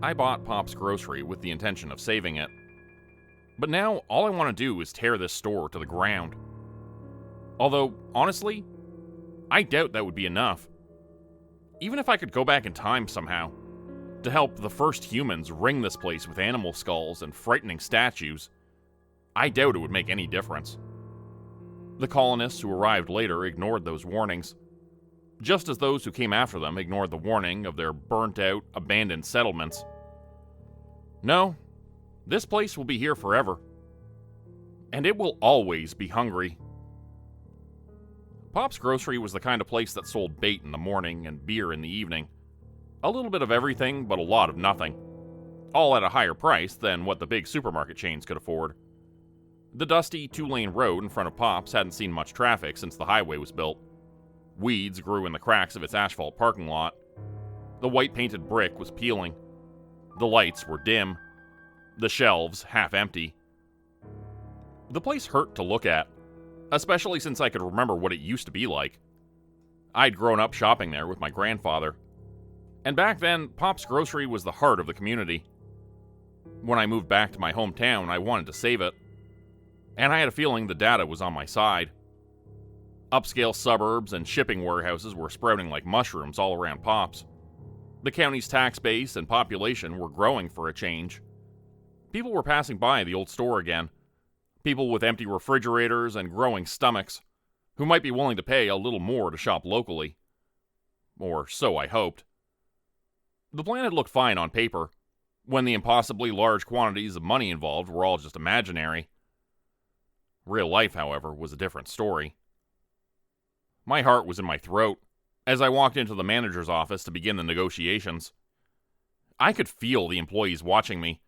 I bought Pop's grocery with the intention of saving it. But now, all I want to do is tear this store to the ground. Although, honestly, I doubt that would be enough. Even if I could go back in time somehow, to help the first humans ring this place with animal skulls and frightening statues, I doubt it would make any difference. The colonists who arrived later ignored those warnings, just as those who came after them ignored the warning of their burnt-out, abandoned settlements. No, this place will be here forever. And it will always be hungry. Pop's Grocery was the kind of place that sold bait in the morning and beer in the evening. A little bit of everything, but a lot of nothing. All at a higher price than what the big supermarket chains could afford. The dusty two-lane road in front of Pop's hadn't seen much traffic since the highway was built. Weeds grew in the cracks of its asphalt parking lot. The white-painted brick was peeling. The lights were dim. The shelves half empty. The place hurt to look at, especially since I could remember what it used to be like. I'd grown up shopping there with my grandfather. And back then, Pop's Grocery was the heart of the community. When I moved back to my hometown, I wanted to save it. And I had a feeling the data was on my side. Upscale suburbs and shipping warehouses were sprouting like mushrooms all around Pop's. The county's tax base and population were growing for a change. People were passing by the old store again. People with empty refrigerators and growing stomachs, who might be willing to pay a little more to shop locally. Or so I hoped. The plan had looked fine on paper, when the impossibly large quantities of money involved were all just imaginary. Real life, however, was a different story. My heart was in my throat as I walked into the manager's office to begin the negotiations. I could feel the employees watching me,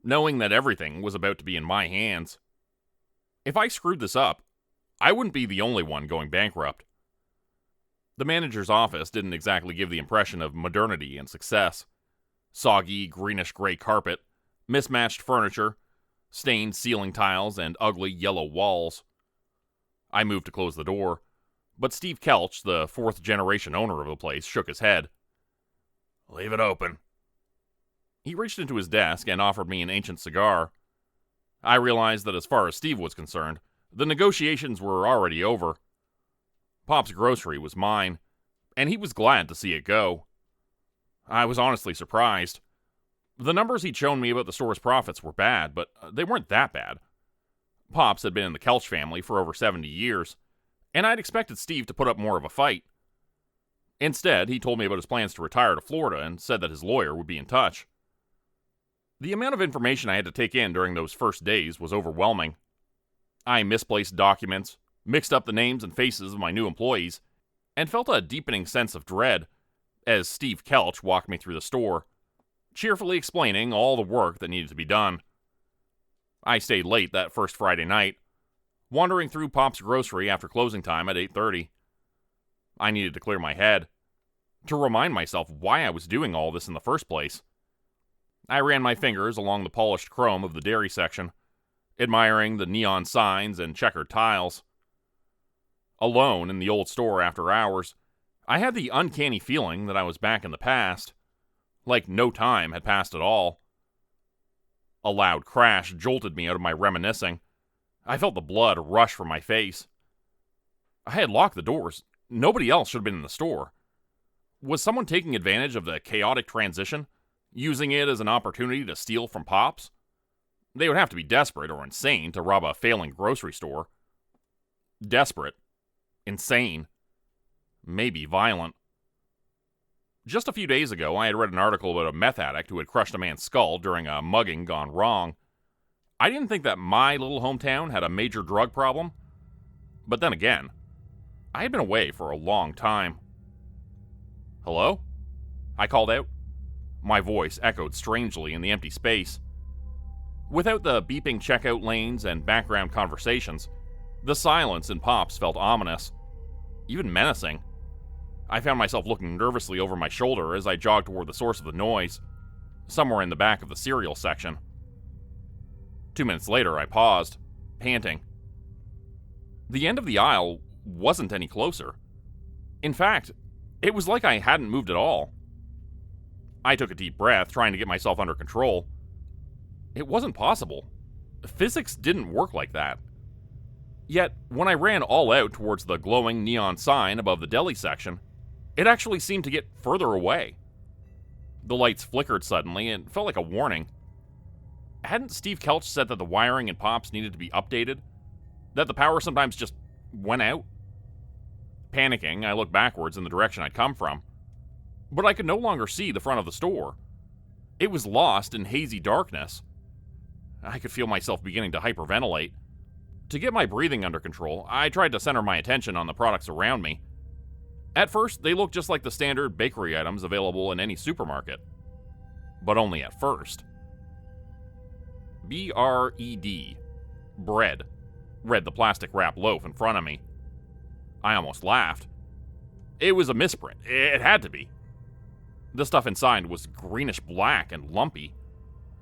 knowing that everything was about to be in my hands. If I screwed this up, I wouldn't be the only one going bankrupt. The manager's office didn't exactly give the impression of modernity and success. Soggy, greenish-gray carpet, mismatched furniture, stained ceiling tiles, and ugly yellow walls. I moved to close the door, but Steve Kelch, the fourth-generation owner of the place, shook his head. "Leave it open." He reached into his desk and offered me an ancient cigar. I realized that as far as Steve was concerned, the negotiations were already over. Pop's Grocery was mine, and he was glad to see it go. I was honestly surprised. The numbers he'd shown me about the store's profits were bad, but they weren't that bad. Pop's had been in the Kelch family for over 70 years, and I'd expected Steve to put up more of a fight. Instead, he told me about his plans to retire to Florida and said that his lawyer would be in touch. The amount of information I had to take in during those first days was overwhelming. I misplaced documents, mixed up the names and faces of my new employees, and felt a deepening sense of dread as Steve Kelch walked me through the store, cheerfully explaining all the work that needed to be done. I stayed late that first Friday night, wandering through Pop's Grocery after closing time at 8:30. I needed to clear my head, to remind myself why I was doing all this in the first place. I ran my fingers along the polished chrome of the dairy section, admiring the neon signs and checkered tiles. Alone in the old store after hours, I had the uncanny feeling that I was back in the past, like no time had passed at all. A loud crash jolted me out of my reminiscing. I felt the blood rush from my face. I had locked the doors. Nobody else should have been in the store. Was someone taking advantage of the chaotic transition, using it as an opportunity to steal from Pop's? They would have to be desperate or insane to rob a failing grocery store. Desperate. Insane. Maybe violent. Just a few days ago, I had read an article about a meth addict who had crushed a man's skull during a mugging gone wrong. I didn't think that my little hometown had a major drug problem. But then again, I had been away for a long time. "Hello?" I called out. My voice echoed strangely in the empty space. Without the beeping checkout lanes and background conversations, the silence in Pop's felt ominous, even menacing. I found myself looking nervously over my shoulder as I jogged toward the source of the noise, somewhere in the back of the cereal section. 2 minutes later, I paused, panting. The end of the aisle wasn't any closer. In fact, it was like I hadn't moved at all. I took a deep breath, trying to get myself under control. It wasn't possible. Physics didn't work like that. Yet, when I ran all out towards the glowing neon sign above the deli section, it actually seemed to get further away. The lights flickered suddenly and felt like a warning. Hadn't Steve Kelch said that the wiring in Pops needed to be updated? That the power sometimes just went out? Panicking, I looked backwards in the direction I'd come from. But I could no longer see the front of the store. It was lost in hazy darkness. I could feel myself beginning to hyperventilate. To get my breathing under control, I tried to center my attention on the products around me. At first, they looked just like the standard bakery items available in any supermarket. But only at first. B-R-E-D. Bread. Read the plastic wrap loaf in front of me. I almost laughed. It was a misprint. It had to be. The stuff inside was greenish black and lumpy.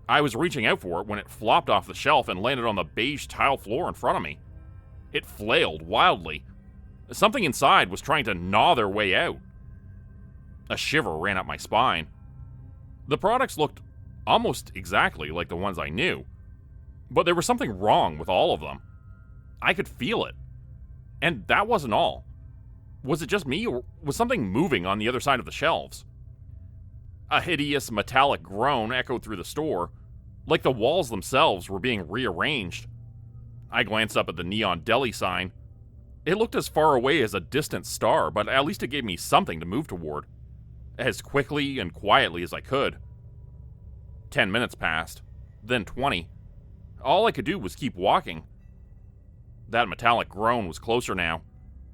I was reaching out for it when it flopped off the shelf and landed on the beige tile floor in front of me. It flailed wildly. Something inside was trying to gnaw their way out. A shiver ran up my spine. The products looked almost exactly like the ones I knew, but there was something wrong with all of them. I could feel it. And that wasn't all. Was it just me, or was something moving on the other side of the shelves? A hideous metallic groan echoed through the store, like the walls themselves were being rearranged. I glanced up at the neon deli sign. It looked as far away as a distant star, but at least it gave me something to move toward, as quickly and quietly as I could. 10 minutes passed, then 20. All I could do was keep walking. That metallic groan was closer now,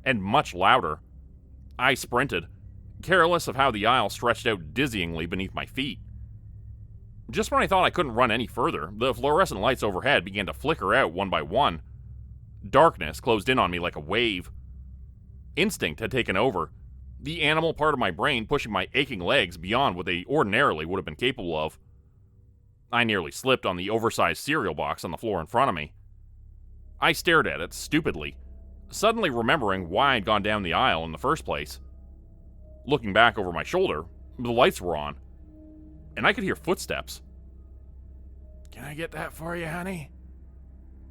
and much louder. I sprinted, careless of how the aisle stretched out dizzyingly beneath my feet. Just when I thought I couldn't run any further, the fluorescent lights overhead began to flicker out one by one. Darkness closed in on me like a wave. Instinct had taken over, the animal part of my brain pushing my aching legs beyond what they ordinarily would have been capable of. I nearly slipped on the oversized cereal box on the floor in front of me. I stared at it stupidly, suddenly remembering why I'd gone down the aisle in the first place. Looking back over my shoulder, the lights were on, and I could hear footsteps. Can I get that for you, honey?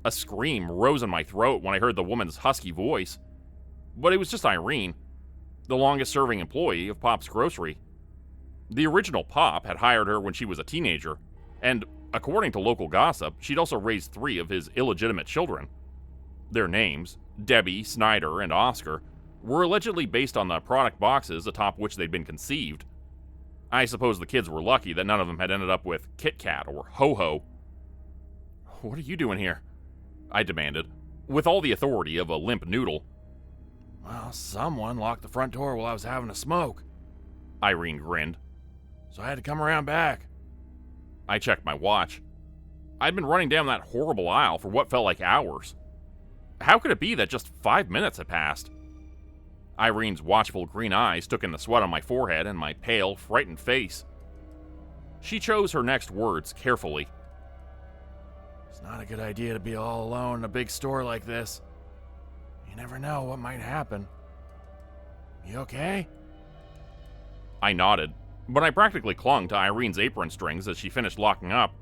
A scream rose in my throat when I heard the woman's husky voice, but it was just Irene, the longest-serving employee of Pop's Grocery. The original Pop had hired her when she was a teenager, and, according to local gossip, she'd also raised 3 of his illegitimate children. Their names, Debbie, Snyder, and Oscar, were allegedly based on the product boxes atop which they'd been conceived. I suppose the kids were lucky that none of them had ended up with Kit Kat or Ho-Ho. "What are you doing here?" I demanded, with all the authority of a limp noodle. Well, someone locked the front door while I was having a smoke. Irene grinned. So I had to come around back. I checked my watch. I'd been running down that horrible aisle for what felt like hours. How could it be that just 5 minutes had passed? Irene's watchful green eyes took in the sweat on my forehead and my pale, frightened face. She chose her next words carefully. It's not a good idea to be all alone in a big store like this. You never know what might happen. You okay? I nodded, but I practically clung to Irene's apron strings as she finished locking up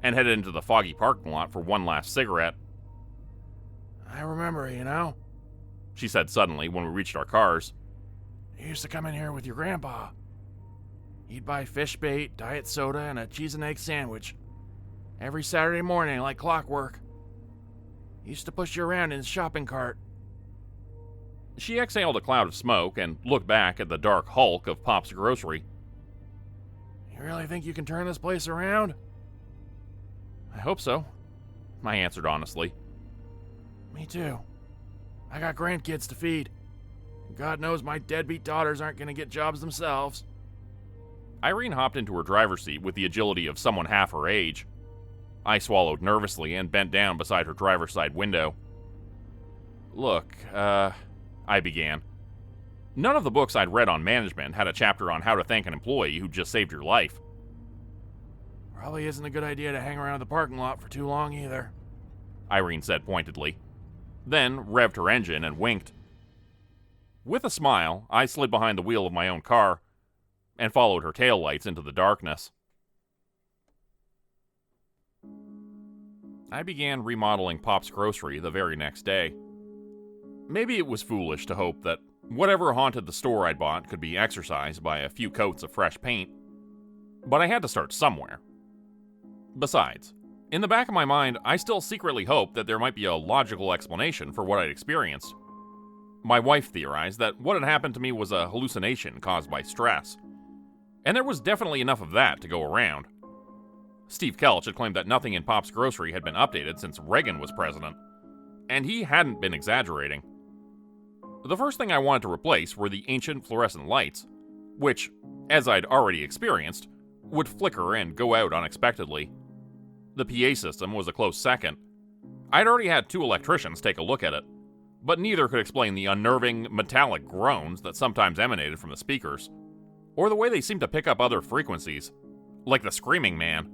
and headed into the foggy parking lot for one last cigarette. I remember, you know, she said suddenly when we reached our cars. You used to come in here with your grandpa. He'd buy fish bait, diet soda, and a cheese and egg sandwich. Every Saturday morning like clockwork. He used to push you around in his shopping cart. She exhaled a cloud of smoke and looked back at the dark hulk of Pop's Grocery. You really think you can turn this place around? I hope so, I answered honestly. Me too. I got grandkids to feed. God knows my deadbeat daughters aren't going to get jobs themselves. Irene hopped into her driver's seat with the agility of someone half her age. I swallowed nervously and bent down beside her driver's side window. Look, I began. None of the books I'd read on management had a chapter on how to thank an employee who just saved your life. Probably isn't a good idea to hang around the parking lot for too long either, Irene said pointedly, then revved her engine and winked. With a smile, I slid behind the wheel of my own car and followed her taillights into the darkness. I began remodeling Pop's grocery the very next day. Maybe it was foolish to hope that whatever haunted the store I'd bought could be exorcised by a few coats of fresh paint, but I had to start somewhere. Besides, in the back of my mind, I still secretly hoped that there might be a logical explanation for what I'd experienced. My wife theorized that what had happened to me was a hallucination caused by stress, and there was definitely enough of that to go around. Steve Kelch had claimed that nothing in Pop's grocery had been updated since Reagan was president, and he hadn't been exaggerating. The first thing I wanted to replace were the ancient fluorescent lights, which, as I'd already experienced, would flicker and go out unexpectedly. The PA system was a close second. I'd already had 2 electricians take a look at it, but neither could explain the unnerving, metallic groans that sometimes emanated from the speakers, or the way they seemed to pick up other frequencies, like the screaming man.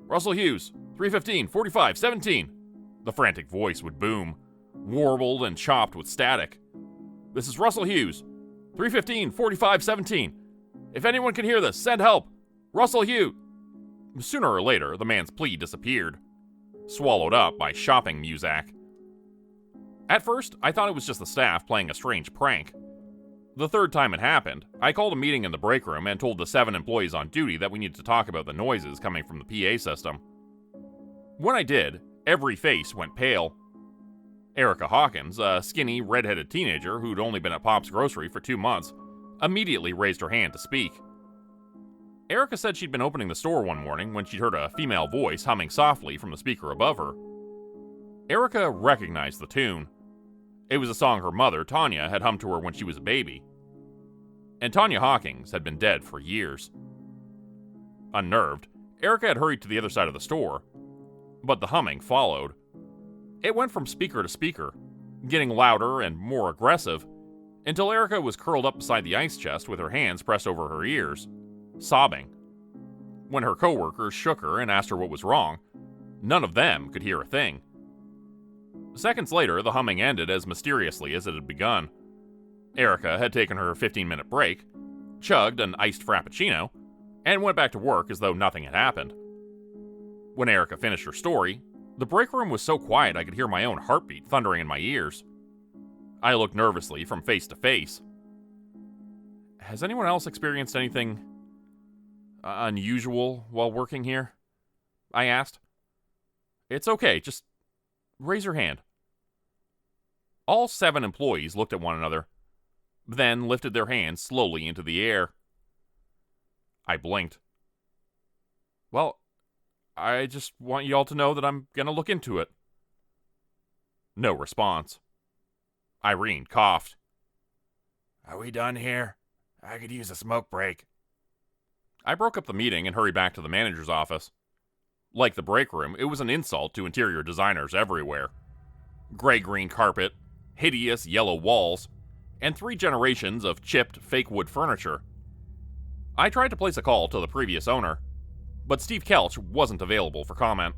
"Russell Hughes, 315, 45, 17. The frantic voice would boom, warbled and chopped with static. "This is Russell Hughes, 315, 45, 17. If anyone can hear this, send help. Russell Hughes." Sooner or later, the man's plea disappeared, swallowed up by shopping muzak. At first, I thought it was just the staff playing a strange prank. The third time it happened, I called a meeting in the break room and told the 7 employees on duty that we needed to talk about the noises coming from the PA system. When I did, every face went pale. Erica Hawkins, a skinny, red-headed teenager who'd only been at Pop's grocery for 2 months, immediately raised her hand to speak. Erica said she'd been opening the store one morning when she heard a female voice humming softly from the speaker above her. Erica recognized the tune. It was a song her mother, Tanya, had hummed to her when she was a baby. And Tanya Hawkins had been dead for years. Unnerved, Erica had hurried to the other side of the store, but the humming followed. It went from speaker to speaker, getting louder and more aggressive, until Erica was curled up beside the ice chest with her hands pressed over her ears, sobbing. When her coworkers shook her and asked her what was wrong, none of them could hear a thing. Seconds later, the humming ended as mysteriously as it had begun. Erica had taken her 15-minute break, chugged an iced frappuccino, and went back to work as though nothing had happened. When Erica finished her story, the break room was so quiet I could hear my own heartbeat thundering in my ears. I looked nervously from face to face. "Has anyone else experienced anything unusual while working here?" I asked. "It's okay, just raise your hand." All 7 employees looked at one another, then lifted their hands slowly into the air. I blinked. "Well, I just want you all to know that I'm gonna look into it." No response. Irene coughed. "Are we done here? I could use a smoke break." I broke up the meeting and hurried back to the manager's office. Like the break room, it was an insult to interior designers everywhere. Gray-green carpet, hideous yellow walls, and 3 generations of chipped fake wood furniture. I tried to place a call to the previous owner, but Steve Kelch wasn't available for comment.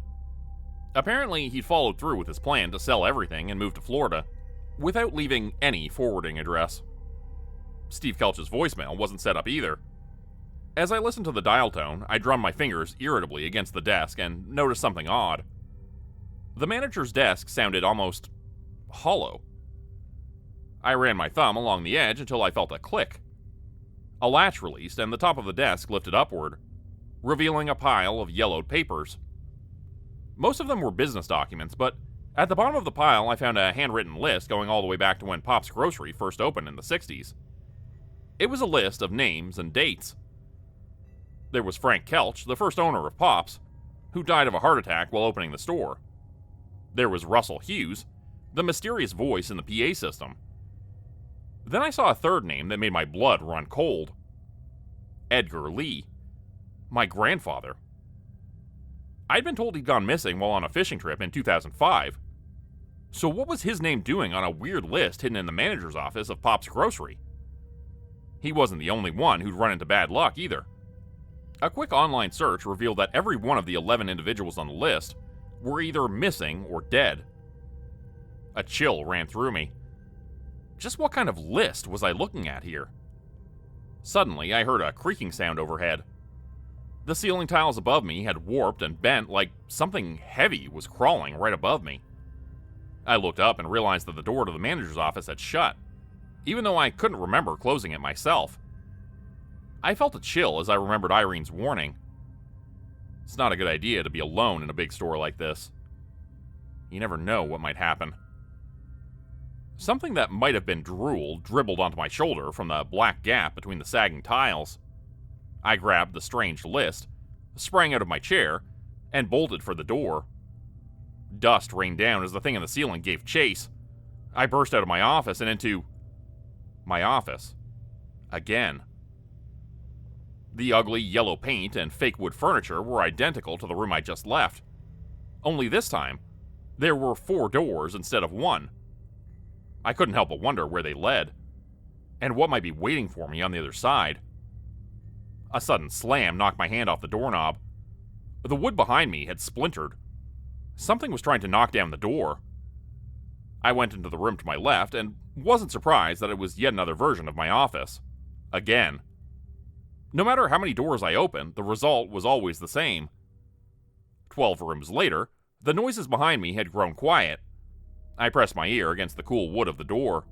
Apparently, he'd followed through with his plan to sell everything and move to Florida, without leaving any forwarding address. Steve Kelch's voicemail wasn't set up either. As I listened to the dial tone, I drummed my fingers irritably against the desk and noticed something odd. The manager's desk sounded almost hollow. I ran my thumb along the edge until I felt a click. A latch released and the top of the desk lifted upward, revealing a pile of yellowed papers. Most of them were business documents, but at the bottom of the pile I found a handwritten list going all the way back to when Pop's Grocery first opened in the 60s. It was a list of names and dates. There was Frank Kelch, the first owner of Pop's, who died of a heart attack while opening the store. There was Russell Hughes, the mysterious voice in the PA system. Then I saw a third name that made my blood run cold. Edgar Lee, my grandfather. I'd been told he'd gone missing while on a fishing trip in 2005. So what was his name doing on a weird list hidden in the manager's office of Pop's Grocery? He wasn't the only one who'd run into bad luck either. A quick online search revealed that every one of the 11 individuals on the list were either missing or dead. A chill ran through me. Just what kind of list was I looking at here? Suddenly, I heard a creaking sound overhead. The ceiling tiles above me had warped and bent like something heavy was crawling right above me. I looked up and realized that the door to the manager's office had shut, even though I couldn't remember closing it myself. I felt a chill as I remembered Irene's warning. It's not a good idea to be alone in a big store like this. You never know what might happen. Something that might have been drool dribbled onto my shoulder from the black gap between the sagging tiles. I grabbed the strange list, sprang out of my chair, and bolted for the door. Dust rained down as the thing in the ceiling gave chase. I burst out of my office and into my office. Again. The ugly yellow paint and fake wood furniture were identical to the room I just left. Only this time, there were 4 doors instead of 1. I couldn't help but wonder where they led, and what might be waiting for me on the other side. A sudden slam knocked my hand off the doorknob. The wood behind me had splintered. Something was trying to knock down the door. I went into the room to my left and wasn't surprised that it was yet another version of my office. Again. No matter how many doors I opened, the result was always the same. 12 rooms later, the noises behind me had grown quiet. I pressed my ear against the cool wood of the door.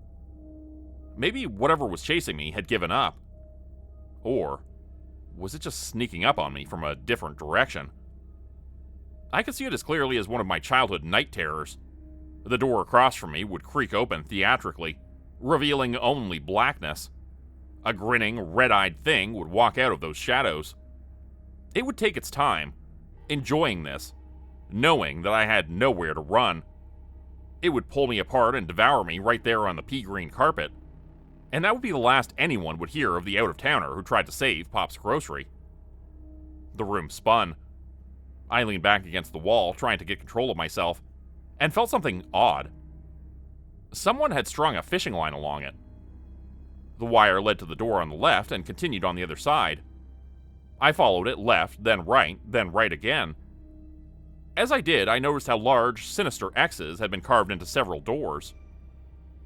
Maybe whatever was chasing me had given up. Or was it just sneaking up on me from a different direction? I could see it as clearly as one of my childhood night terrors. The door across from me would creak open theatrically, revealing only blackness. A grinning, red-eyed thing would walk out of those shadows. It would take its time, enjoying this, knowing that I had nowhere to run. It would pull me apart and devour me right there on the pea-green carpet. And that would be the last anyone would hear of the out-of-towner who tried to save Pop's grocery. The room spun. I leaned back against the wall, trying to get control of myself, and felt something odd. Someone had strung a fishing line along it. The wire led to the door on the left and continued on the other side. I followed it left, then right again. As I did, I noticed how large, sinister X's had been carved into several doors.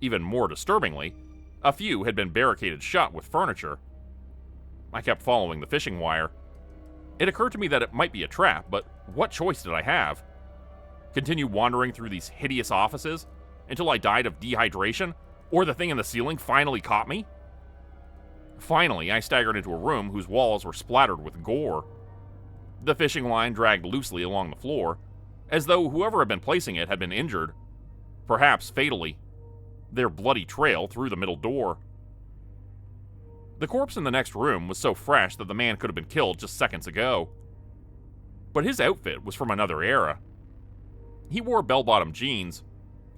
Even more disturbingly, a few had been barricaded shut with furniture. I kept following the fishing wire. It occurred to me that it might be a trap, but what choice did I have? Continue wandering through these hideous offices until I died of dehydration, or the thing in the ceiling finally caught me? Finally, I staggered into a room whose walls were splattered with gore. The fishing line dragged loosely along the floor, as though whoever had been placing it had been injured, perhaps fatally. Their bloody trail through the middle door. The corpse in the next room was so fresh that the man could have been killed just seconds ago. But his outfit was from another era. He wore bell-bottom jeans,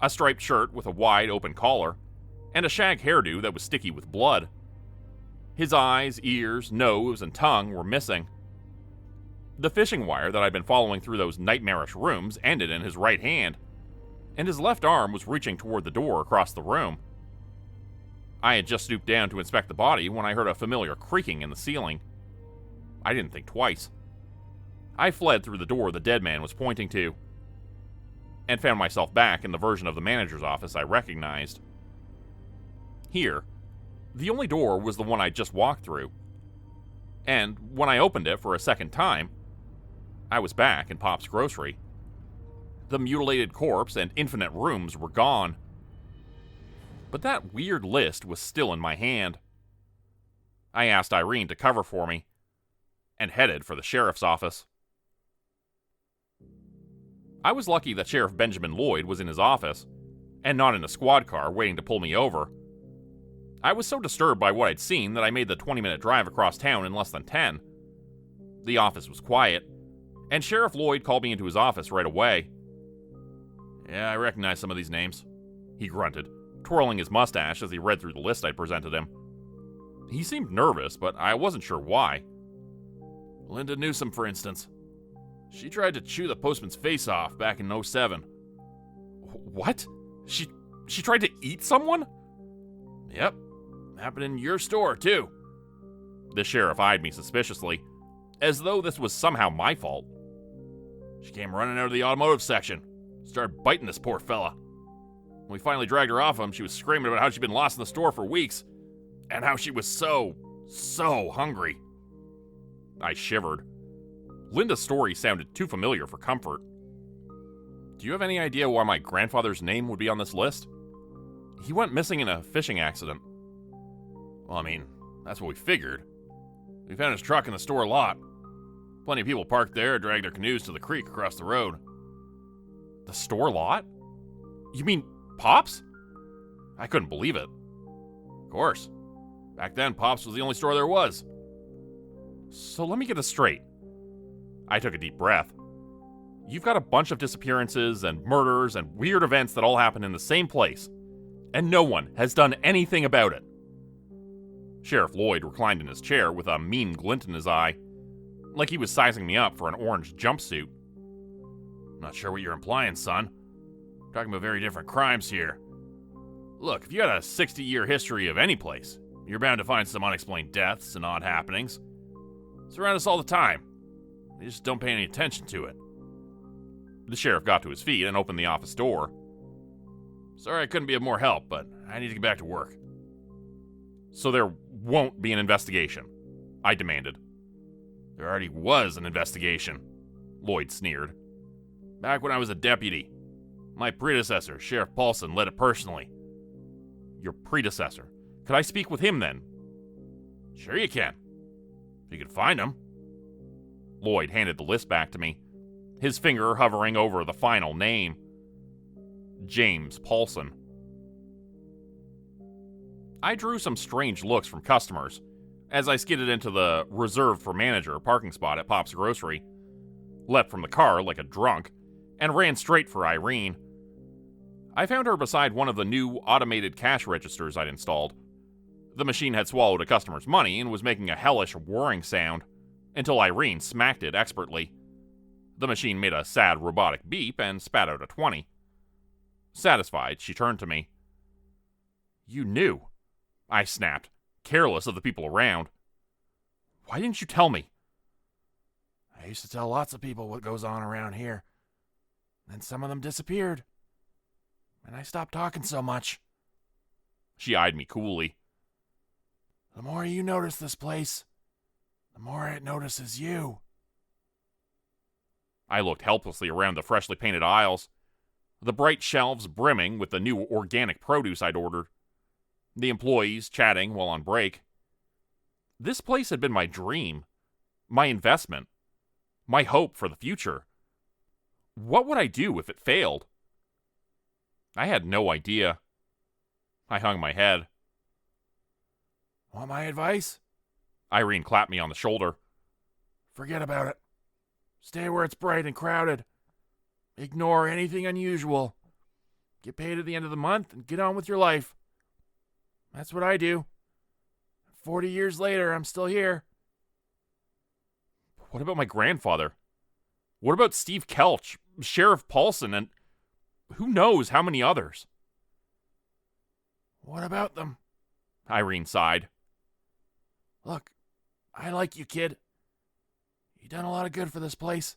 a striped shirt with a wide open collar, and a shag hairdo that was sticky with blood. His eyes, ears, nose, and tongue were missing. The fishing wire that I'd been following through those nightmarish rooms ended in his right hand, and his left arm was reaching toward the door across the room. I had just stooped down to inspect the body when I heard a familiar creaking in the ceiling. I didn't think twice. I fled through the door the dead man was pointing to, and found myself back in the version of the manager's office I recognized. Here, the only door was the one I'd just walked through, and when I opened it for a second time, I was back in Pop's grocery. The mutilated corpse and infinite rooms were gone. But that weird list was still in my hand. I asked Irene to cover for me, and headed for the sheriff's office. I was lucky that Sheriff Benjamin Lloyd was in his office, and not in a squad car waiting to pull me over. I was so disturbed by what I'd seen that I made the 20-minute drive across town in less than 10. The office was quiet, and Sheriff Lloyd called me into his office right away. "Yeah, I recognize some of these names," he grunted, twirling his mustache as he read through the list I'd presented him. He seemed nervous, but I wasn't sure why. "Linda Newsom, for instance. She tried to chew the postman's face off back in '07. What? She tried to eat someone? Yep. Happened in your store, too." The sheriff eyed me suspiciously, as though this was somehow my fault. "She came running out of the automotive section. Started biting this poor fella. When we finally dragged her off him, she was screaming about how she'd been lost in the store for weeks, and how she was so So hungry. I shivered. Linda's story sounded too familiar for comfort. Do you have any idea why my grandfather's name would be on this list? He went missing in a fishing accident. Well, I mean, that's what we figured. We found his truck in the store lot. Plenty of people parked there, dragged their canoes to the creek across the road. The store lot? You mean Pop's? I couldn't believe it. Of course. Back then, Pop's was the only store there was. So let me get this straight. I took a deep breath. You've got a bunch of disappearances and murders and weird events that all happen in the same place, and no one has done anything about it. Sheriff Lloyd reclined in his chair with a mean glint in his eye, like he was sizing me up for an orange jumpsuit. Not sure what you're implying, son. We're talking about very different crimes here. Look, if you got a 60-year history of any place, you're bound to find some unexplained deaths and odd happenings. It's around us all the time. We just don't pay any attention to it. The sheriff got to his feet and opened the office door. Sorry I couldn't be of more help, but I need to get back to work. So there won't be an investigation, I demanded. There already was an investigation, Lloyd sneered. Back when I was a deputy. My predecessor, Sheriff Paulson, led it personally. Your predecessor? Could I speak with him then? Sure you can. If you can find him. Lloyd handed the list back to me, his finger hovering over the final name. James Paulson. I drew some strange looks from customers as I skidded into the reserved for manager parking spot at Pop's Grocery, leapt from the car like a drunk, and ran straight for Irene. I found her beside one of the new automated cash registers I'd installed. The machine had swallowed a customer's money and was making a hellish whirring sound until Irene smacked it expertly. The machine made a sad robotic beep and spat out a 20. Satisfied, she turned to me. You knew, I snapped, careless of the people around. Why didn't you tell me? I used to tell lots of people what goes on around here. Then some of them disappeared. And I stopped talking so much. She eyed me coolly. The more you notice this place, the more it notices you. I looked helplessly around the freshly painted aisles, the bright shelves brimming with the new organic produce I'd ordered, the employees chatting while on break. This place had been my dream, my investment, my hope for the future. What would I do if it failed? I had no idea. I hung my head. Want my advice? Irene clapped me on the shoulder. Forget about it. Stay where it's bright and crowded. Ignore anything unusual. Get paid at the end of the month and get on with your life. That's what I do. 40 years later, I'm still here. What about my grandfather? What about Steve Kelch, Sheriff Paulson, and who knows how many others? What about them? Irene sighed. Look, I like you, kid. You done a lot of good for this place.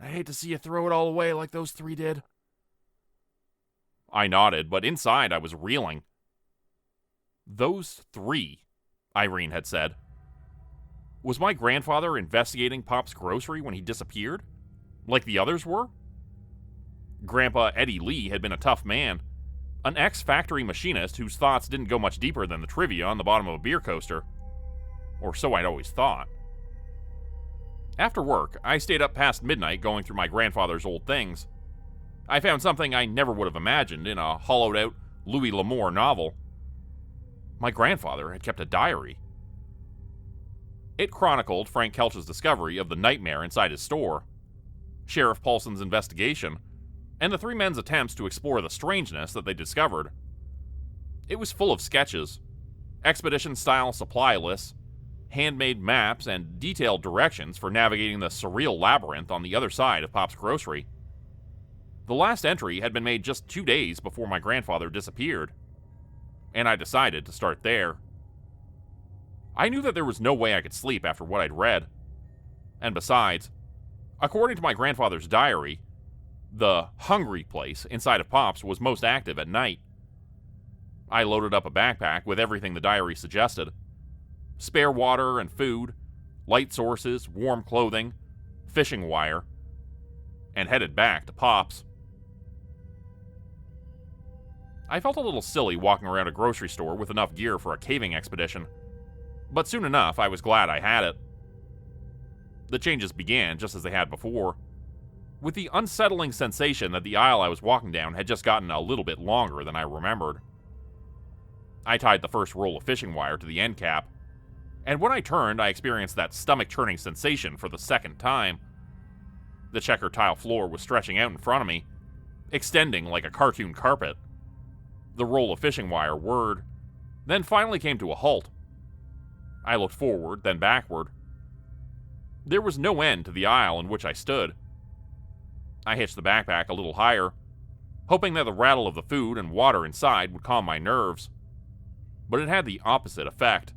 I hate to see you throw it all away like those three did. I nodded, but inside I was reeling. Those three, Irene had said. Was my grandfather investigating Pop's Grocery when he disappeared? Like the others were? Grandpa Eddie Lee had been a tough man, an ex-factory machinist whose thoughts didn't go much deeper than the trivia on the bottom of a beer coaster. Or so I'd always thought. After work, I stayed up past midnight going through my grandfather's old things. I found something I never would have imagined in a hollowed-out Louis L'Amour novel. My grandfather had kept a diary. It chronicled Frank Kelch's discovery of the nightmare inside his store, Sheriff Paulson's investigation, and the three men's attempts to explore the strangeness that they discovered. It was full of sketches, expedition-style supply lists, handmade maps, and detailed directions for navigating the surreal labyrinth on the other side of Pop's Grocery. The last entry had been made just 2 days before my grandfather disappeared, and I decided to start there. I knew that there was no way I could sleep after what I'd read. And besides, according to my grandfather's diary, the hungry place inside of Pop's was most active at night. I loaded up a backpack with everything the diary suggested, spare water and food, light sources, warm clothing, fishing wire, and headed back to Pop's. I felt a little silly walking around a grocery store with enough gear for a caving expedition, but soon enough I was glad I had it. The changes began just as they had before, with the unsettling sensation that the aisle I was walking down had just gotten a little bit longer than I remembered. I tied the first roll of fishing wire to the end cap, and when I turned, I experienced that stomach-churning sensation for the second time. The checker tile floor was stretching out in front of me, extending like a cartoon carpet. The roll of fishing wire whirred, then finally came to a halt. I looked forward, then backward. There was no end to the aisle in which I stood. I hitched the backpack a little higher, hoping that the rattle of the food and water inside would calm my nerves. But it had the opposite effect.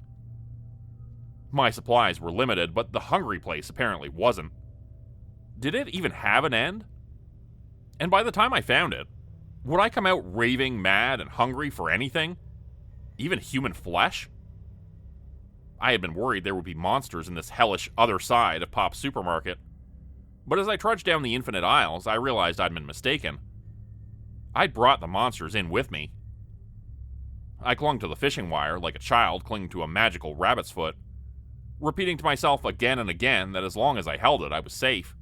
My supplies were limited, but the hungry place apparently wasn't. Did it even have an end? And by the time I found it, would I come out raving mad and hungry for anything? Even human flesh? I had been worried there would be monsters in this hellish other side of Pop's supermarket. But as I trudged down the infinite aisles, I realized I'd been mistaken. I'd brought the monsters in with me. I clung to the fishing wire like a child clinging to a magical rabbit's foot, repeating to myself again and again that as long as I held it, I was safe.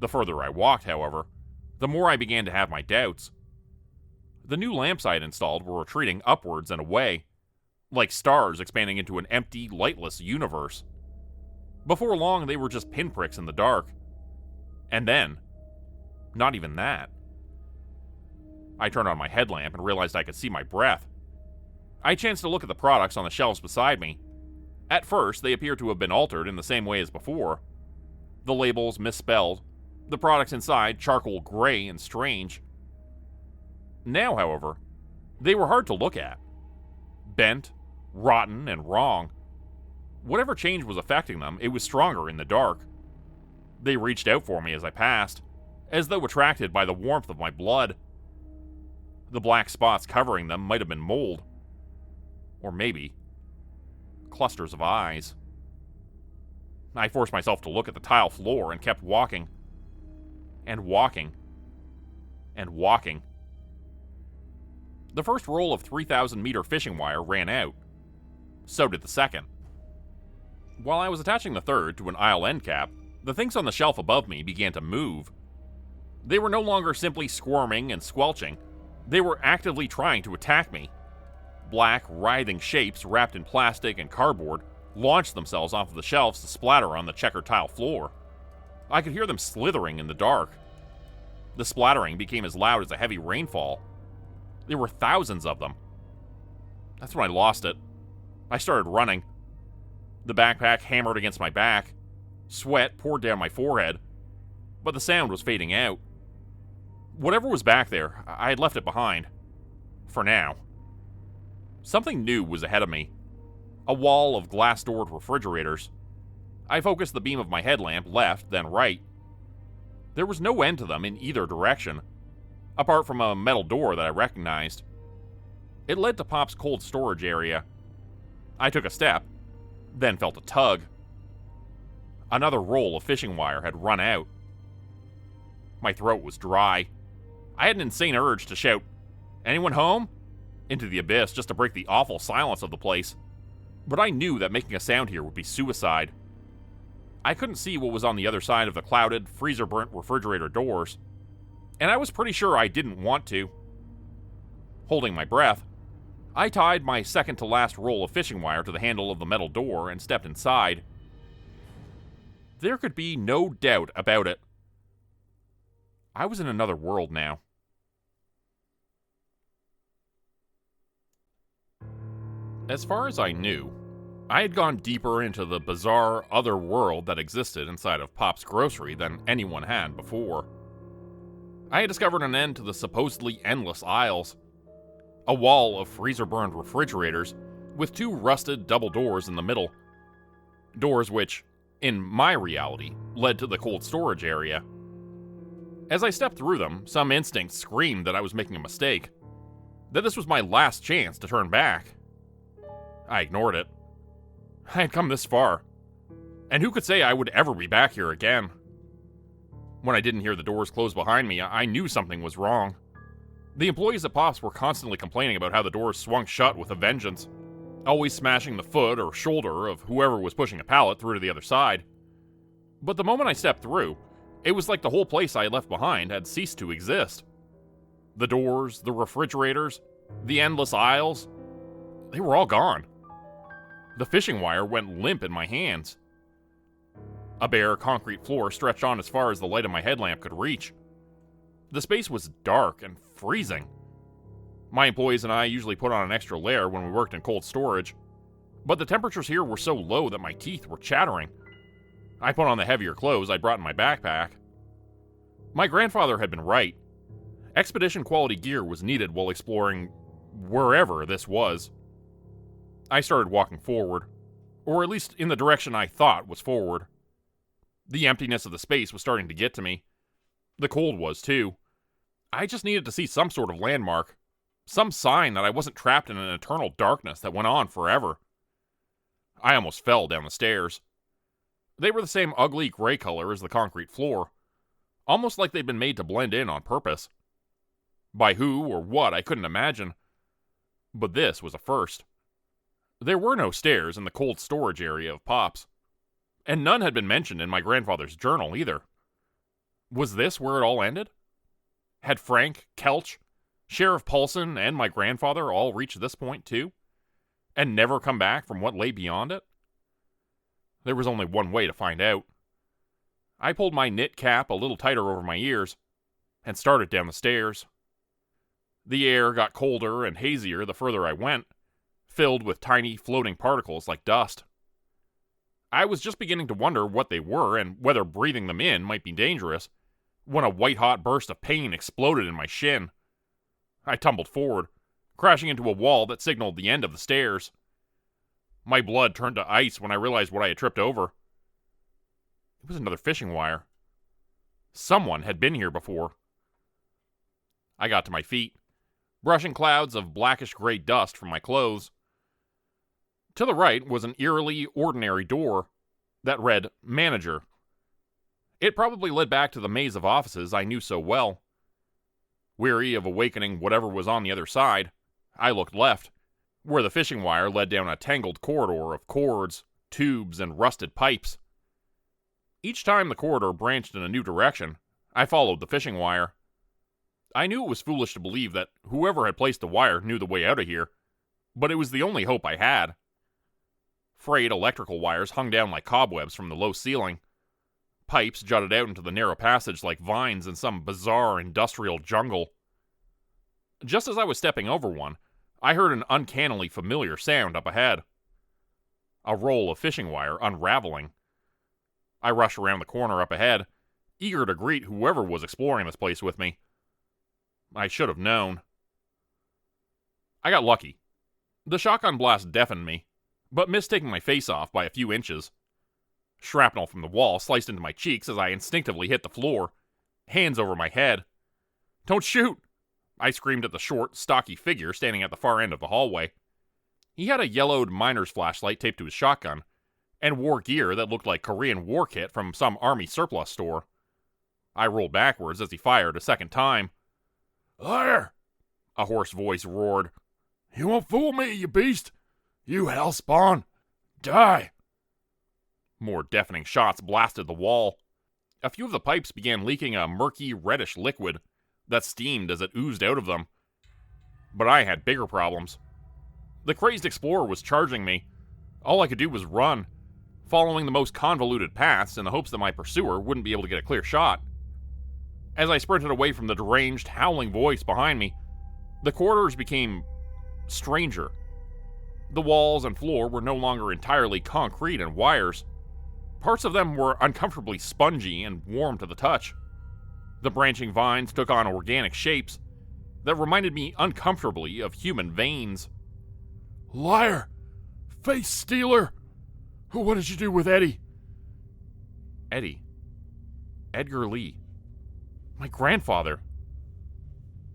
The further I walked, however, the more I began to have my doubts. The new lamps I had installed were retreating upwards and away, like stars expanding into an empty, lightless universe. Before long, they were just pinpricks in the dark. And then, not even that. I turned on my headlamp and realized I could see my breath. I chanced to look at the products on the shelves beside me. At first, they appeared to have been altered in the same way as before. The labels misspelled, the products inside charcoal gray and strange. Now, however, they were hard to look at. Bent, rotten, and wrong. Whatever change was affecting them, it was stronger in the dark. They reached out for me as I passed, as though attracted by the warmth of my blood. The black spots covering them might have been mold. Or maybe clusters of eyes. I forced myself to look at the tile floor and kept walking. And walking. And walking. The first roll of 3,000-meter fishing wire ran out. So did the second. While I was attaching the third to an aisle end cap, the things on the shelf above me began to move. They were no longer simply squirming and squelching. They were actively trying to attack me. Black, writhing shapes wrapped in plastic and cardboard launched themselves off of the shelves to splatter on the checker tile floor. I could hear them slithering in the dark. The splattering became as loud as a heavy rainfall. There were thousands of them. That's when I lost it. I started running. The backpack hammered against my back. Sweat poured down my forehead. But the sound was fading out. Whatever was back there, I had left it behind. For now. Something new was ahead of me. A wall of glass-doored refrigerators. I focused the beam of my headlamp left, then right. There was no end to them in either direction, apart from a metal door that I recognized. It led to Pop's cold storage area. I took a step, then felt a tug. Another roll of fishing wire had run out. My throat was dry. I had an insane urge to shout, "Anyone home?" into the abyss just to break the awful silence of the place. But I knew that making a sound here would be suicide. I couldn't see what was on the other side of the clouded, freezer-burnt refrigerator doors, and I was pretty sure I didn't want to. Holding my breath, I tied my second-to-last roll of fishing wire to the handle of the metal door and stepped inside. There could be no doubt about it. I was in another world now. As far as I knew, I had gone deeper into the bizarre other world that existed inside of Pop's grocery than anyone had before. I had discovered an end to the supposedly endless aisles. A wall of freezer-burned refrigerators with two rusted double doors in the middle. Doors which, in my reality, led to the cold storage area. As I stepped through them, some instinct screamed that I was making a mistake, that this was my last chance to turn back. I ignored it. I had come this far, and who could say I would ever be back here again? When I didn't hear the doors close behind me, I knew something was wrong. The employees at Pops were constantly complaining about how the doors swung shut with a vengeance, always smashing the foot or shoulder of whoever was pushing a pallet through to the other side. But the moment I stepped through, it was like the whole place I had left behind had ceased to exist. The doors, the refrigerators, the endless aisles, they were all gone. The fishing wire went limp in my hands. A bare concrete floor stretched on as far as the light of my headlamp could reach. The space was dark and freezing. My employees and I usually put on an extra layer when we worked in cold storage, but the temperatures here were so low that my teeth were chattering. I put on the heavier clothes I'd brought in my backpack. My grandfather had been right. Expedition quality gear was needed while exploring wherever this was. I started walking forward, or at least in the direction I thought was forward. The emptiness of the space was starting to get to me. The cold was, too. I just needed to see some sort of landmark, some sign that I wasn't trapped in an eternal darkness that went on forever. I almost fell down the stairs. They were the same ugly gray color as the concrete floor, almost like they'd been made to blend in on purpose. By who or what, I couldn't imagine. But this was a first. There were no stairs in the cold storage area of Pops, and none had been mentioned in my grandfather's journal either. Was this where it all ended? Had Frank, Kelch, Sheriff Paulson, and my grandfather all reached this point too, and never come back from what lay beyond it? There was only one way to find out. I pulled my knit cap a little tighter over my ears and started down the stairs. The air got colder and hazier the further I went, filled with tiny floating particles like dust. I was just beginning to wonder what they were and whether breathing them in might be dangerous, when a white-hot burst of pain exploded in my shin. I tumbled forward, crashing into a wall that signaled the end of the stairs. My blood turned to ice when I realized what I had tripped over. It was another fishing wire. Someone had been here before. I got to my feet, brushing clouds of blackish-gray dust from my clothes. To the right was an eerily ordinary door that read Manager. It probably led back to the maze of offices I knew so well. Weary of awakening whatever was on the other side, I looked left, where the fishing wire led down a tangled corridor of cords, tubes, and rusted pipes. Each time the corridor branched in a new direction, I followed the fishing wire. I knew it was foolish to believe that whoever had placed the wire knew the way out of here, but it was the only hope I had. Frayed electrical wires hung down like cobwebs from the low ceiling. Pipes jutted out into the narrow passage like vines in some bizarre industrial jungle. Just as I was stepping over one, I heard an uncannily familiar sound up ahead. A roll of fishing wire unraveling. I rushed around the corner up ahead, eager to greet whoever was exploring this place with me. I should have known. I got lucky. The shotgun blast deafened me, but missed taking my face off by a few inches. Shrapnel from the wall sliced into my cheeks as I instinctively hit the floor, hands over my head. "Don't shoot!" I screamed at the short, stocky figure standing at the far end of the hallway. He had a yellowed miner's flashlight taped to his shotgun, and wore gear that looked like Korean war kit from some army surplus store. I rolled backwards as he fired a second time. "Liar!" A hoarse voice roared. "You won't fool me, you beast! You hellspawn! Die!" More deafening shots blasted the wall. A few of the pipes began leaking a murky, reddish liquid that steamed as it oozed out of them. But I had bigger problems. The crazed explorer was charging me. All I could do was run, following the most convoluted paths in the hopes that my pursuer wouldn't be able to get a clear shot. As I sprinted away from the deranged, howling voice behind me, the corridors became stranger. The walls and floor were no longer entirely concrete and wires. Parts of them were uncomfortably spongy and warm to the touch. The branching vines took on organic shapes that reminded me uncomfortably of human veins. "Liar! Face stealer! What did you do with Eddie?" Eddie. Edgar Lee. My grandfather.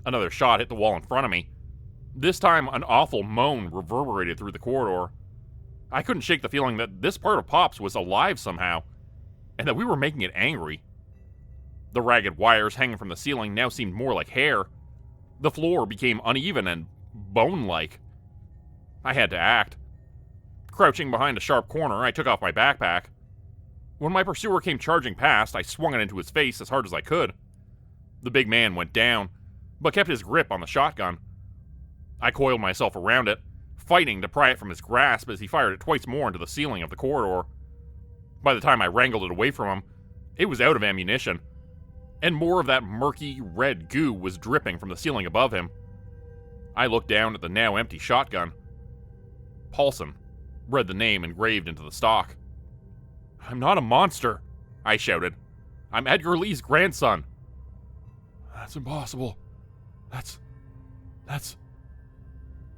Another shot hit the wall in front of me. This time, an awful moan reverberated through the corridor. I couldn't shake the feeling that this part of Pops was alive somehow, and that we were making it angry. The ragged wires hanging from the ceiling now seemed more like hair. The floor became uneven and bone-like. I had to act. Crouching behind a sharp corner, I took off my backpack. When my pursuer came charging past, I swung it into his face as hard as I could. The big man went down, but kept his grip on the shotgun. I coiled myself around it, fighting to pry it from his grasp as he fired it twice more into the ceiling of the corridor. By the time I wrangled it away from him, it was out of ammunition, and more of that murky, red goo was dripping from the ceiling above him. I looked down at the now empty shotgun. Paulson read the name engraved into the stock. "I'm not a monster," I shouted. "I'm Edgar Lee's grandson." "That's impossible. That's...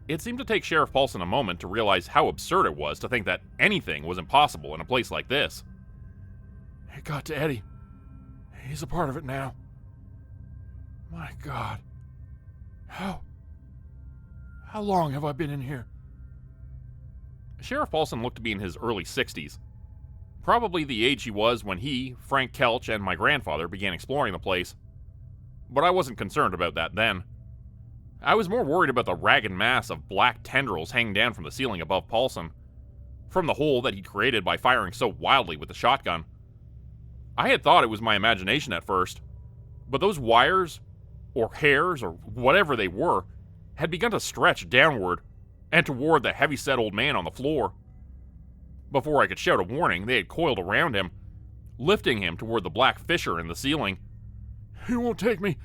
It seemed to take Sheriff Paulson a moment to realize how absurd it was to think that anything was impossible in a place like this. It got to Eddie. He's a part of it now. My God. How long have I been in here?" Sheriff Paulson looked to be in his early 60s. Probably the age he was when he, Frank Kelch, and my grandfather began exploring the place. But I wasn't concerned about that then. I was more worried about the ragged mass of black tendrils hanging down from the ceiling above Paulson, from the hole that he'd created by firing so wildly with the shotgun. I had thought it was my imagination at first, but those wires, or hairs, or whatever they were, had begun to stretch downward and toward the heavy-set old man on the floor. Before I could shout a warning, they had coiled around him, lifting him toward the black fissure in the ceiling. "You won't take me.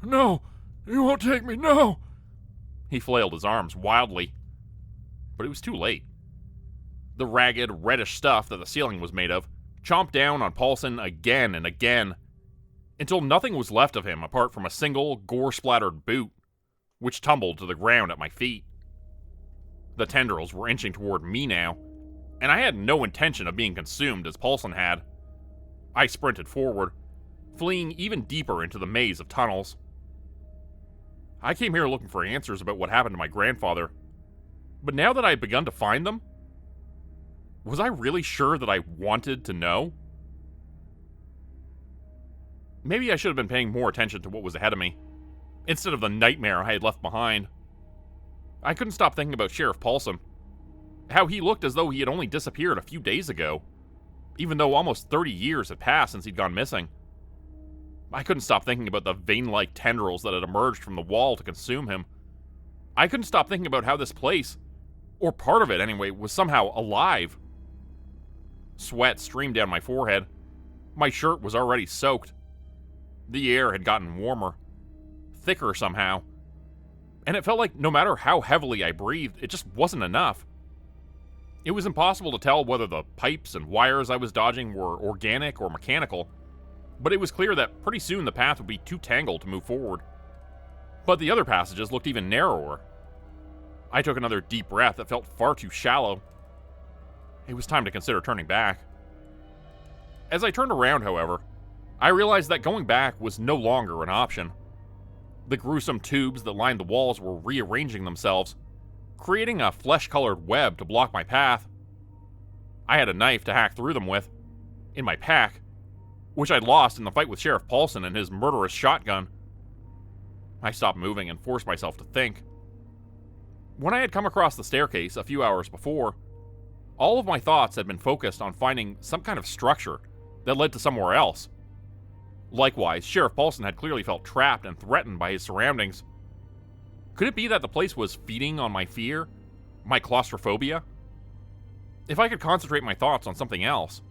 No! You won't take me. No!" He flailed his arms wildly. But it was too late. The ragged, reddish stuff that the ceiling was made of chomped down on Paulson again and again, until nothing was left of him apart from a single, gore-splattered boot, which tumbled to the ground at my feet. The tendrils were inching toward me now, and I had no intention of being consumed as Paulson had. I sprinted forward, fleeing even deeper into the maze of tunnels. I came here looking for answers about what happened to my grandfather, but now that I had begun to find them, was I really sure that I wanted to know? Maybe I should have been paying more attention to what was ahead of me, instead of the nightmare I had left behind. I couldn't stop thinking about Sheriff Paulson, how he looked as though he had only disappeared a few days ago, even though almost 30 years had passed since he'd gone missing. I couldn't stop thinking about the vein-like tendrils that had emerged from the wall to consume him. I couldn't stop thinking about how this place, or part of it anyway, was somehow alive. Sweat streamed down my forehead. My shirt was already soaked. The air had gotten warmer, thicker somehow, and it felt like no matter how heavily I breathed, it just wasn't enough. It was impossible to tell whether the pipes and wires I was dodging were organic or mechanical, but it was clear that pretty soon the path would be too tangled to move forward. But the other passages looked even narrower. I took another deep breath that felt far too shallow. It was time to consider turning back. As I turned around, however, I realized that going back was no longer an option. The gruesome tubes that lined the walls were rearranging themselves, creating a flesh-colored web to block my path. I had a knife to hack through them with, in my pack, which I'd lost in the fight with Sheriff Paulson and his murderous shotgun. I stopped moving and forced myself to think. When I had come across the staircase a few hours before, all of my thoughts had been focused on finding some kind of structure that led to somewhere else. Likewise, Sheriff Paulson had clearly felt trapped and threatened by his surroundings. Could it be that the place was feeding on my fear? My claustrophobia? If I could concentrate my thoughts on something else.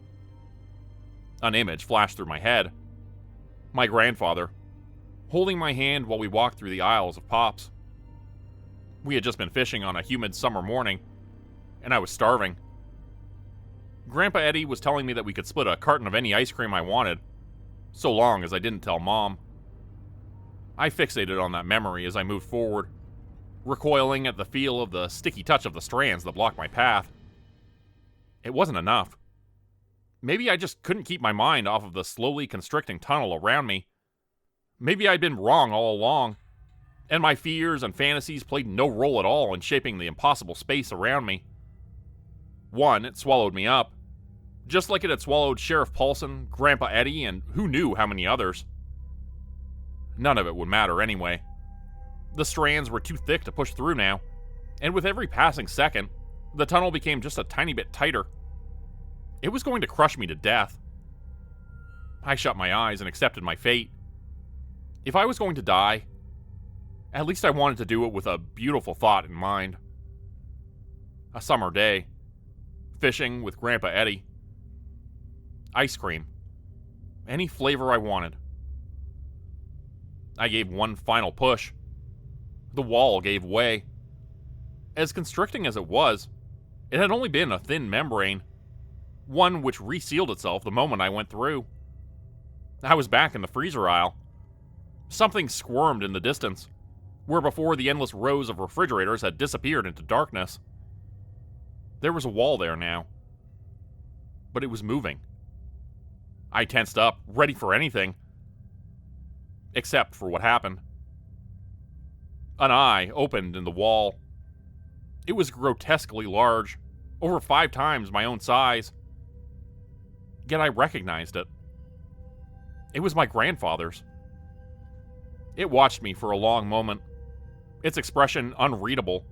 An image flashed through my head. My grandfather, holding my hand while we walked through the aisles of Pops. We had just been fishing on a humid summer morning, and I was starving. Grandpa Eddie was telling me that we could split a carton of any ice cream I wanted, so long as I didn't tell Mom. I fixated on that memory as I moved forward, recoiling at the feel of the sticky touch of the strands that blocked my path. It wasn't enough. Maybe I just couldn't keep my mind off of the slowly constricting tunnel around me. Maybe I'd been wrong all along, and my fears and fantasies played no role at all in shaping the impossible space around me. One, it swallowed me up, just like it had swallowed Sheriff Paulson, Grandpa Eddie, and who knew how many others. None of it would matter anyway. The strands were too thick to push through now, and with every passing second, the tunnel became just a tiny bit tighter. It was going to crush me to death. I shut my eyes and accepted my fate. If I was going to die, at least I wanted to do it with a beautiful thought in mind. A summer day, fishing with Grandpa Eddie. Ice cream. Any flavor I wanted. I gave one final push. The wall gave way. As constricting as it was, it had only been a thin membrane, one which resealed itself the moment I went through. I was back in the freezer aisle. Something squirmed in the distance, where before the endless rows of refrigerators had disappeared into darkness. There was a wall there now, but it was moving. I tensed up, ready for anything, except for what happened. An eye opened in the wall. It was grotesquely large, over 5 times my own size. Yet I recognized it. It was my grandfather's. It watched me for a long moment, its expression unreadable,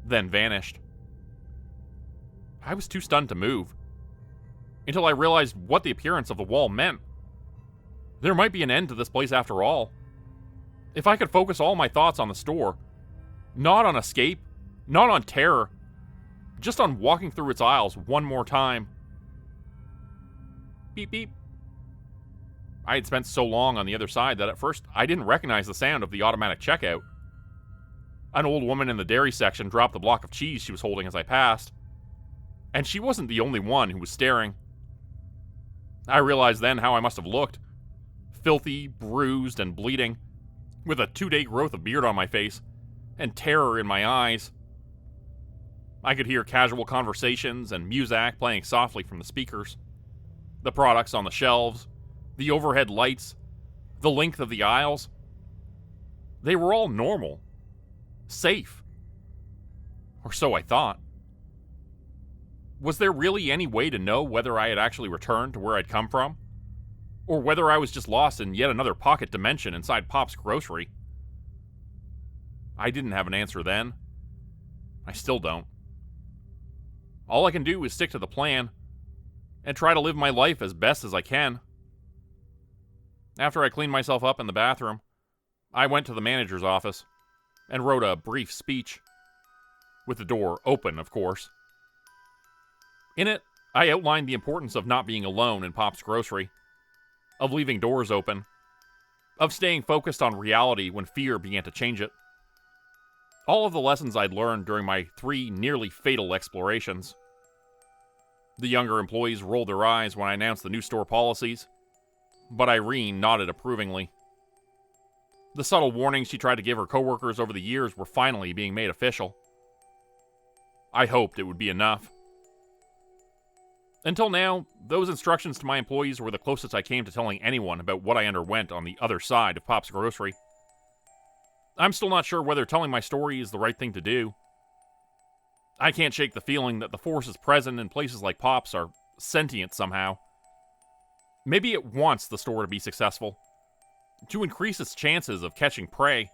then vanished. I was too stunned to move, until I realized what the appearance of the wall meant. There might be an end to this place after all. If I could focus all my thoughts on the store, not on escape, not on terror, just on walking through its aisles one more time. Beep beep. I had spent so long on the other side that at first I didn't recognize the sound of the automatic checkout. An old woman in the dairy section dropped the block of cheese she was holding as I passed. And she wasn't the only one who was staring. I realized then how I must have looked. Filthy, bruised, and bleeding, with a 2-day growth of beard on my face, and terror in my eyes. I could hear casual conversations and music playing softly from the speakers. The products on the shelves, the overhead lights, the length of the aisles. They were all normal. Safe. Or so I thought. Was there really any way to know whether I had actually returned to where I'd come from? Or whether I was just lost in yet another pocket dimension inside Pop's grocery? I didn't have an answer then. I still don't. All I can do is stick to the plan and try to live my life as best as I can. After I cleaned myself up in the bathroom, I went to the manager's office and wrote a brief speech. With the door open, of course. In it, I outlined the importance of not being alone in Pop's grocery, of leaving doors open, of staying focused on reality when fear began to change it. All of the lessons I'd learned during my 3 nearly fatal explorations. The younger employees rolled their eyes when I announced the new store policies, but Irene nodded approvingly. The subtle warnings she tried to give her coworkers over the years were finally being made official. I hoped it would be enough. Until now, those instructions to my employees were the closest I came to telling anyone about what I underwent on the other side of Pop's grocery. I'm still not sure whether telling my story is the right thing to do. I can't shake the feeling that the forces present in places like Pop's are sentient somehow. Maybe it wants the store to be successful, to increase its chances of catching prey.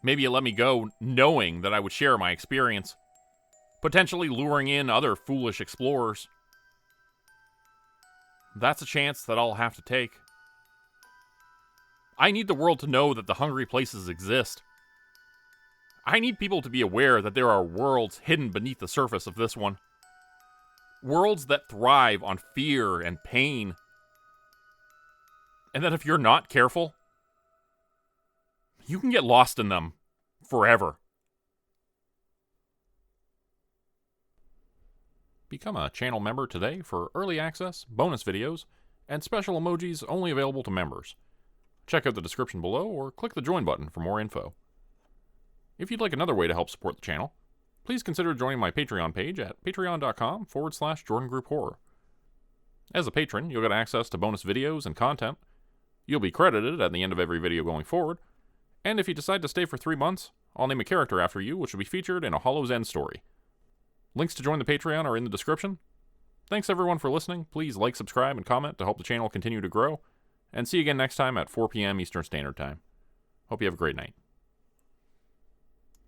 Maybe it let me go knowing that I would share my experience, potentially luring in other foolish explorers. That's a chance that I'll have to take. I need the world to know that the hungry places exist. I need people to be aware that there are worlds hidden beneath the surface of this one. Worlds that thrive on fear and pain. And that if you're not careful, you can get lost in them forever. Become a channel member today for early access, bonus videos, and special emojis only available to members. Check out the description below or click the join button for more info. If you'd like another way to help support the channel, please consider joining my Patreon page at patreon.com/JordanGroupeHorror. As a patron, you'll get access to bonus videos and content. You'll be credited at the end of every video going forward, and if you decide to stay for 3 months, I'll name a character after you which will be featured in a Hollow's End story. Links to join the Patreon are in the description. Thanks everyone for listening. Please like, subscribe, and comment to help the channel continue to grow. And see you again next time at 4 p.m. Eastern Standard Time. Hope you have a great night.